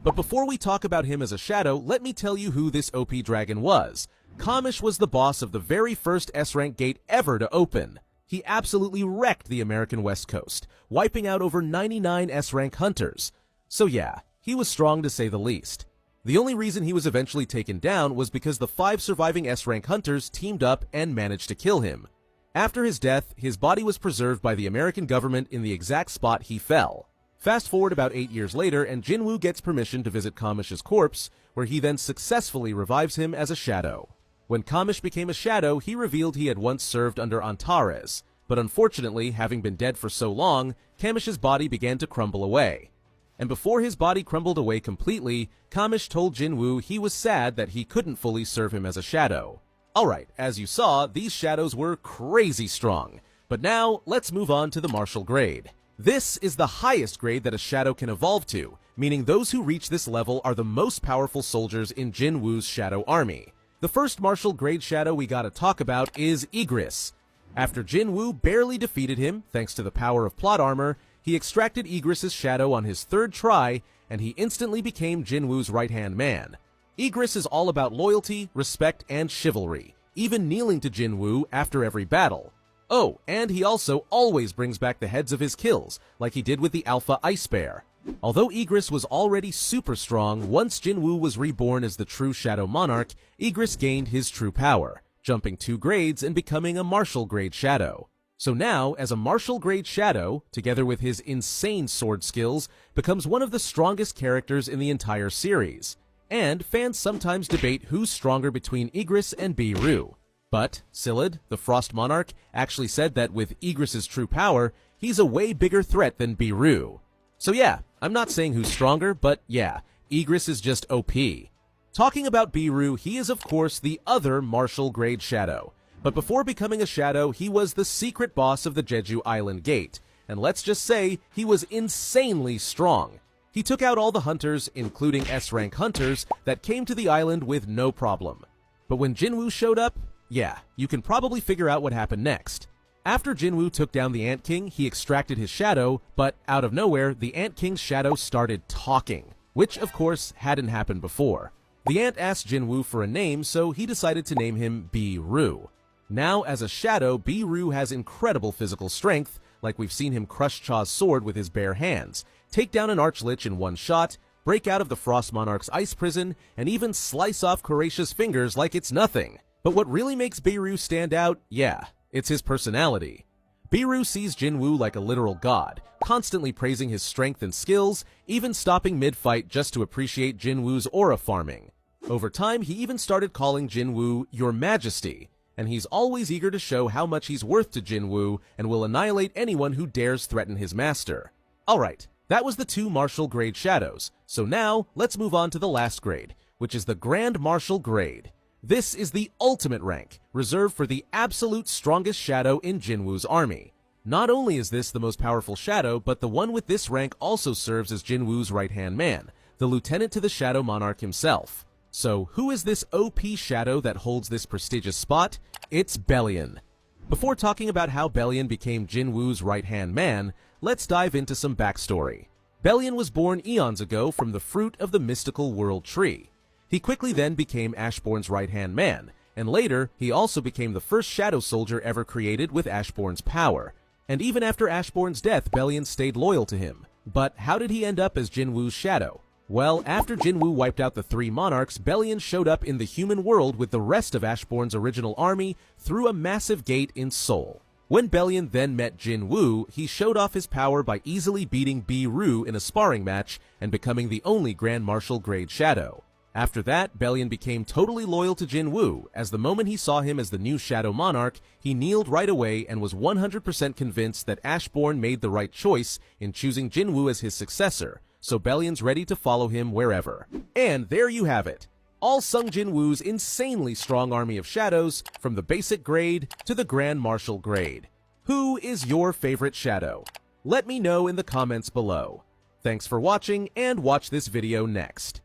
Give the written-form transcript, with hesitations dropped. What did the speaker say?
But before we talk about him as a shadow, let me tell you who this OP dragon was. Kamish was the boss of the very first S-rank gate ever to open. He absolutely wrecked the American West Coast, wiping out over 99 S-rank hunters. So yeah, he was strong to say the least. The only reason he was eventually taken down was because the 5 surviving S-rank hunters teamed up and managed to kill him. After his death, his body was preserved by the American government in the exact spot he fell. Fast forward about 8 years later, and Jinwoo gets permission to visit Kamish's corpse, where he then successfully revives him as a shadow. When Kamish became a shadow, he revealed he had once served under Antares, but unfortunately, having been dead for so long, Kamish's body began to crumble away. And before his body crumbled away completely, Kamish told Jinwoo he was sad that he couldn't fully serve him as a shadow. Alright, as you saw, these shadows were crazy strong. But now, let's move on to the martial grade. This is the highest grade that a shadow can evolve to, meaning those who reach this level are the most powerful soldiers in Jinwoo's shadow army. The first martial grade shadow we gotta talk about is Igris. After Jinwoo barely defeated him, thanks to the power of plot armor, he extracted Igris' shadow on his 3rd try, and he instantly became Jinwoo's right-hand man. Igris is all about loyalty, respect, and chivalry, even kneeling to Jinwoo after every battle. Oh, and he also always brings back the heads of his kills, like he did with the Alpha Ice Bear. Although Igris was already super strong, once Jinwoo was reborn as the true Shadow Monarch, Igris gained his true power, jumping 2 grades and becoming a martial grade shadow. So now, as a martial grade shadow, together with his insane sword skills, becomes one of the strongest characters in the entire series. And fans sometimes debate who's stronger between Igris and Beeroo. But Scyllid, the Frost Monarch, actually said that with Igris' true power, he's a way bigger threat than Beeroo. So yeah, I'm not saying who's stronger, but yeah, Igris is just OP. Talking about Beeroo, he is of course the other martial grade shadow. But before becoming a shadow, he was the secret boss of the Jeju Island Gate. And let's just say, he was insanely strong. He took out all the hunters, including S-rank hunters, that came to the island with no problem. But when Jinwoo showed up, yeah, you can probably figure out what happened next. After Jinwoo took down the Ant King, he extracted his shadow, but out of nowhere, the Ant King's shadow started talking, which of course hadn't happened before. The ant asked Jinwoo for a name, so he decided to name him Beeroo. Now, as a shadow, Beeroo has incredible physical strength, like we've seen him crush Cha's sword with his bare hands, take down an Archlich in one shot, break out of the Frost Monarch's ice prison, and even slice off Kurasha's fingers like it's nothing. But what really makes Beeroo stand out, yeah, it's his personality. Beeroo sees Jinwoo like a literal god, constantly praising his strength and skills, even stopping mid-fight just to appreciate Jinwoo's aura farming. Over time, he even started calling Jinwoo Your Majesty, and he's always eager to show how much he's worth to Jinwoo and will annihilate anyone who dares threaten his master. Alright, that was the 2 martial grade shadows, so now let's move on to the last grade, which is the Grand Martial grade. This is the ultimate rank, reserved for the absolute strongest shadow in Jinwoo's army. Not only is this the most powerful shadow, but the one with this rank also serves as Jinwoo's right-hand man, the lieutenant to the Shadow Monarch himself. So who is this OP shadow that holds this prestigious spot? It's Bellion. Before talking about how Bellion became Jinwoo's right-hand man, let's dive into some backstory. Bellion was born eons ago from the fruit of the mystical world tree. He quickly then became Ashbourne's right-hand man, and later, he also became the first shadow soldier ever created with Ashbourne's power. And even after Ashbourne's death, Bellion stayed loyal to him. But how did he end up as Jinwoo's shadow? Well, after Jinwoo wiped out the 3 monarchs, Bellion showed up in the human world with the rest of Ashbourne's original army through a massive gate in Seoul. When Bellion then met Jinwoo, he showed off his power by easily beating Beeroo in a sparring match and becoming the only Grand Martial grade shadow. After that, Bellion became totally loyal to Jinwoo, as the moment he saw him as the new Shadow Monarch, he kneeled right away and was 100% convinced that Ashbourne made the right choice in choosing Jinwoo as his successor, so Bellion's ready to follow him wherever. And there you have it. All Sung Jinwoo's insanely strong army of shadows, from the basic grade to the Grand Martial grade. Who is your favorite shadow? Let me know in the comments below. Thanks for watching, and watch this video next.